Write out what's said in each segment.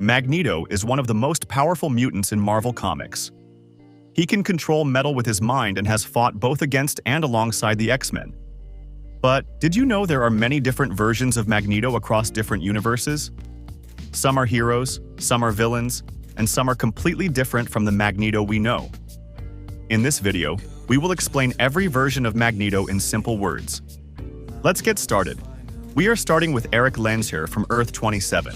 Magneto is one of the most powerful mutants in Marvel Comics. He can control metal with his mind and has fought both against and alongside the X-Men. But did you know there are many different versions of Magneto across different universes? Some are heroes, some are villains, and some are completely different from the Magneto we know. In this video, we will explain every version of Magneto in simple words. Let's get started. We are starting with Eric Lensherr from Earth 27.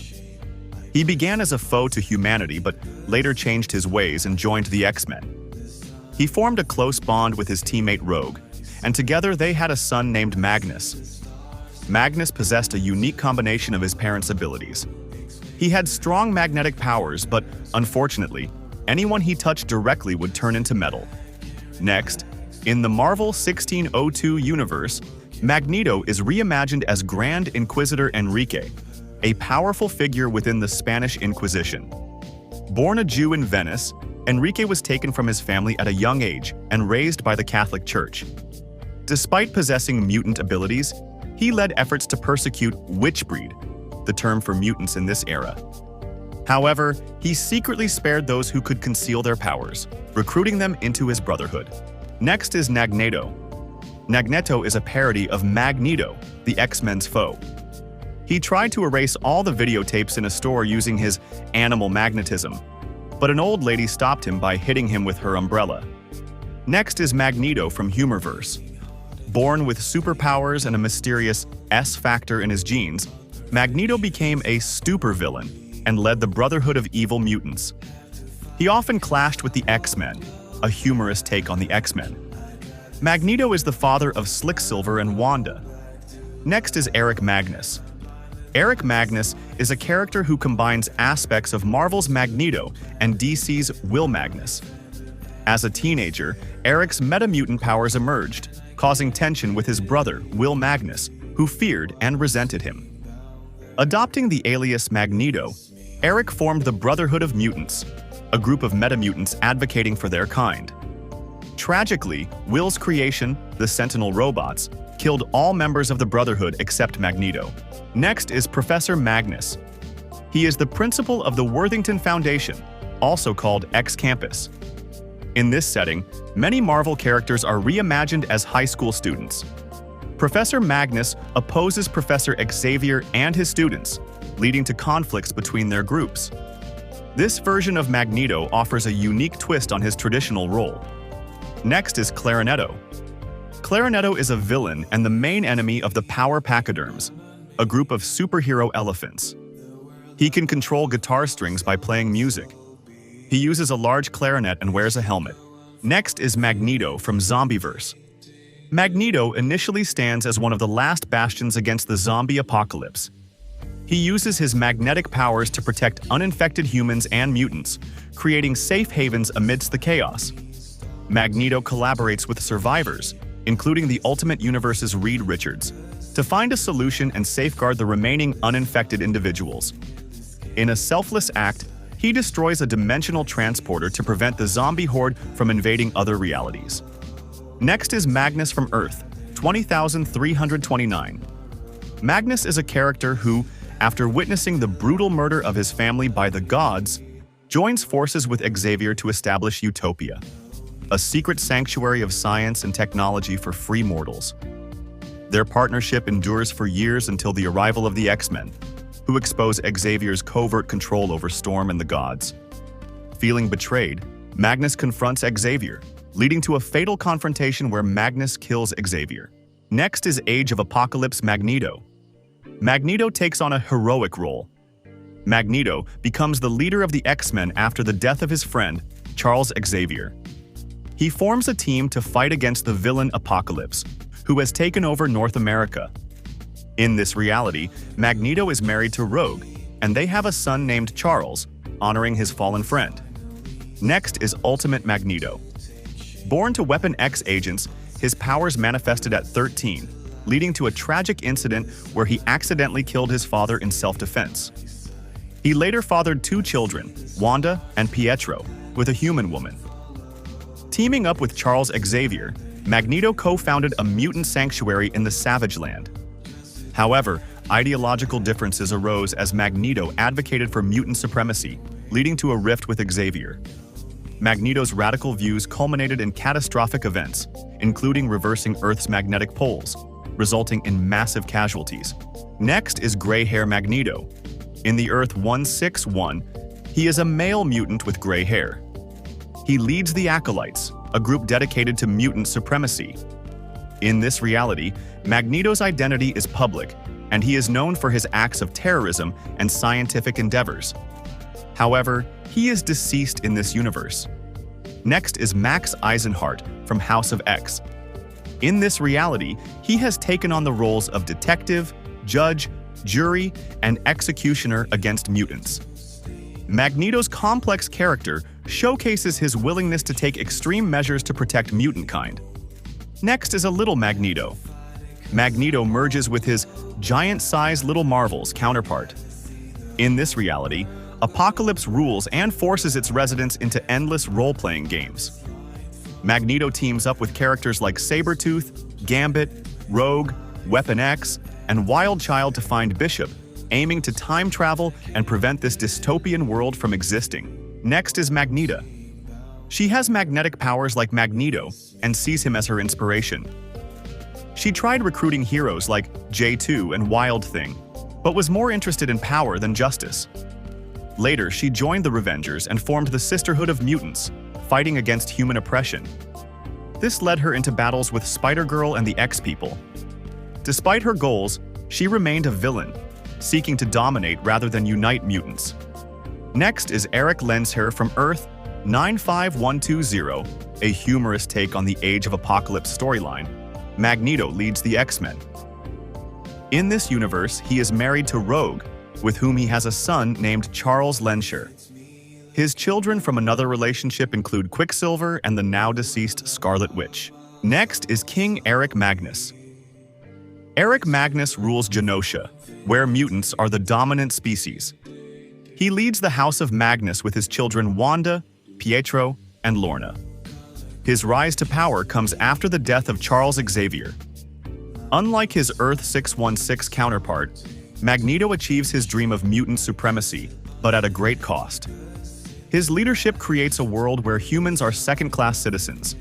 He began as a foe to humanity but later changed his ways and joined the X-Men. He formed a close bond with his teammate Rogue, and together they had a son named Magnus. Magnus possessed a unique combination of his parents' abilities. He had strong magnetic powers, but unfortunately, anyone he touched directly would turn into metal. Next, in the Marvel 1602 universe, Magneto is reimagined as Grand Inquisitor Enrique, a powerful figure within the Spanish Inquisition. Born a Jew in Venice, Enrique was taken from his family at a young age and raised by the Catholic Church. Despite possessing mutant abilities, he led efforts to persecute Witchbreed, the term for mutants in this era. However, he secretly spared those who could conceal their powers, recruiting them into his brotherhood. Next is Magneto. Magneto is a parody of Magneto, the X-Men's foe. He tried to erase all the videotapes in a store using his animal magnetism, but an old lady stopped him by hitting him with her umbrella. Next is Magneto from Humorverse. Born with superpowers and a mysterious S factor in his genes, Magneto became a supervillain and led the Brotherhood of Evil Mutants. He often clashed with the X-Men, a humorous take on the X-Men. Magneto is the father of Slicksilver and Wanda. Next is Eric Magnus. Eric Magnus is a character who combines aspects of Marvel's Magneto and DC's Will Magnus. As a teenager, Eric's meta-mutant powers emerged, causing tension with his brother, Will Magnus, who feared and resented him. Adopting the alias Magneto, Eric formed the Brotherhood of Mutants, a group of meta-mutants advocating for their kind. Tragically, Will's creation, the Sentinel robots, killed all members of the Brotherhood except Magneto. Next is Professor Magnus. He is the principal of the Worthington Foundation, also called X-Campus. In this setting, many Marvel characters are reimagined as high school students. Professor Magnus opposes Professor Xavier and his students, leading to conflicts between their groups. This version of Magneto offers a unique twist on his traditional role. Next is Clarinetto. Clarinetto is a villain and the main enemy of the Power Pachyderms, a group of superhero elephants. He can control guitar strings by playing music. He uses a large clarinet and wears a helmet. Next is Magneto from Zombieverse. Magneto initially stands as one of the last bastions against the zombie apocalypse. He uses his magnetic powers to protect uninfected humans and mutants, creating safe havens amidst the chaos. Magneto collaborates with survivors, including the Ultimate Universe's Reed Richards, to find a solution and safeguard the remaining uninfected individuals. In a selfless act, he destroys a dimensional transporter to prevent the zombie horde from invading other realities. Next is Magnus from Earth, 20,329. Magnus is a character who, after witnessing the brutal murder of his family by the gods, joins forces with Xavier to establish Utopia, a secret sanctuary of science and technology for free mortals. Their partnership endures for years until the arrival of the X-Men, who expose Xavier's covert control over Storm and the gods. Feeling betrayed, Magnus confronts Xavier, leading to a fatal confrontation where Magnus kills Xavier. Next is Age of Apocalypse Magneto. Magneto takes on a heroic role. Magneto becomes the leader of the X-Men after the death of his friend, Charles Xavier. He forms a team to fight against the villain Apocalypse, who has taken over North America. In this reality, Magneto is married to Rogue, and they have a son named Charles, honoring his fallen friend. Next is Ultimate Magneto. Born to Weapon X agents, his powers manifested at 13, leading to a tragic incident where he accidentally killed his father in self-defense. He later fathered two children, Wanda and Pietro, with a human woman. Teaming up with Charles Xavier, Magneto co-founded a mutant sanctuary in the Savage Land. However, ideological differences arose as Magneto advocated for mutant supremacy, leading to a rift with Xavier. Magneto's radical views culminated in catastrophic events, including reversing Earth's magnetic poles, resulting in massive casualties. Next is gray-hair Magneto. In the Earth 161, he is a male mutant with gray hair. He leads the Acolytes, a group dedicated to mutant supremacy. In this reality, Magneto's identity is public, and he is known for his acts of terrorism and scientific endeavors. However, he is deceased in this universe. Next is Max Eisenhart from House of X. In this reality, he has taken on the roles of detective, judge, jury, and executioner against mutants. Magneto's complex character showcases his willingness to take extreme measures to protect mutant kind. Next is a little Magneto. Magneto merges with his giant-sized Little Marvels counterpart. In this reality, Apocalypse rules and forces its residents into endless role-playing games. Magneto teams up with characters like Sabretooth, Gambit, Rogue, Weapon X, and Wild Child to find Bishop, aiming to time travel and prevent this dystopian world from existing. Next is Magneta. She has magnetic powers like Magneto and sees him as her inspiration. She tried recruiting heroes like J2 and Wild Thing, but was more interested in power than justice. Later, she joined the Revengers and formed the Sisterhood of Mutants, fighting against human oppression. This led her into battles with Spider-Girl and the X-People. Despite her goals, she remained a villain, seeking to dominate rather than unite mutants. Next is Eric Lensher from Earth 95120, a humorous take on the Age of Apocalypse storyline. Magneto leads the X-Men. In this universe, he is married to Rogue, with whom he has a son named Charles Lensher. His children from another relationship include Quicksilver and the now-deceased Scarlet Witch. Next is King Eric Magnus. Eric Magnus rules Genosha, where mutants are the dominant species. He leads the House of Magnus with his children Wanda, Pietro, and Lorna. His rise to power comes after the death of Charles Xavier. Unlike his Earth 616 counterpart, Magneto achieves his dream of mutant supremacy, but at a great cost. His leadership creates a world where humans are second-class citizens.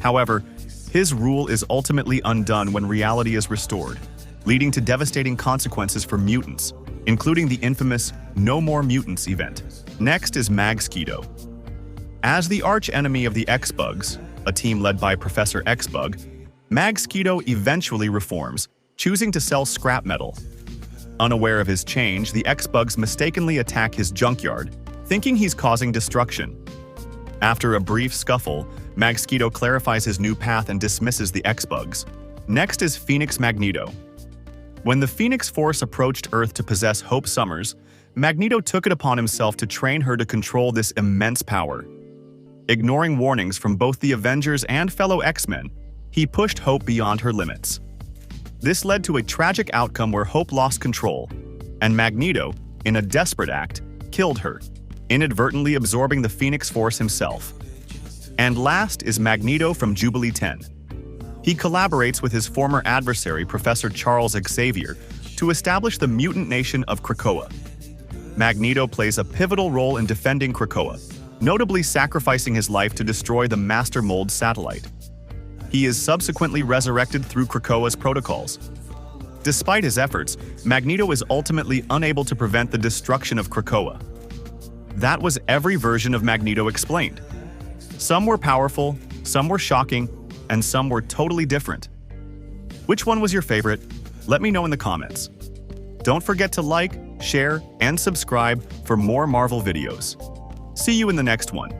However, his rule is ultimately undone when reality is restored, leading to devastating consequences for mutants, including the infamous No More Mutants event. Next is Magneto. As the arch-enemy of the X-Bugs, a team led by Professor X-Bug, Magneto eventually reforms, choosing to sell scrap metal. Unaware of his change, the X-Bugs mistakenly attack his junkyard, thinking he's causing destruction. After a brief scuffle, Magneto clarifies his new path and dismisses the X-Bugs. Next is Phoenix Magneto. When the Phoenix Force approached Earth to possess Hope Summers, Magneto took it upon himself to train her to control this immense power. Ignoring warnings from both the Avengers and fellow X-Men, he pushed Hope beyond her limits. This led to a tragic outcome where Hope lost control, and Magneto, in a desperate act, killed her, inadvertently absorbing the Phoenix Force himself. And last is Magneto from Jubilee 10. He collaborates with his former adversary, Professor Charles Xavier, to establish the mutant nation of Krakoa. Magneto plays a pivotal role in defending Krakoa, notably sacrificing his life to destroy the Master Mold satellite. He is subsequently resurrected through Krakoa's protocols. Despite his efforts, Magneto is ultimately unable to prevent the destruction of Krakoa. That was every version of Magneto explained. Some were powerful, some were shocking, and some were totally different. Which one was your favorite? Let me know in the comments. Don't forget to like, share, and subscribe for more Marvel videos. See you in the next one.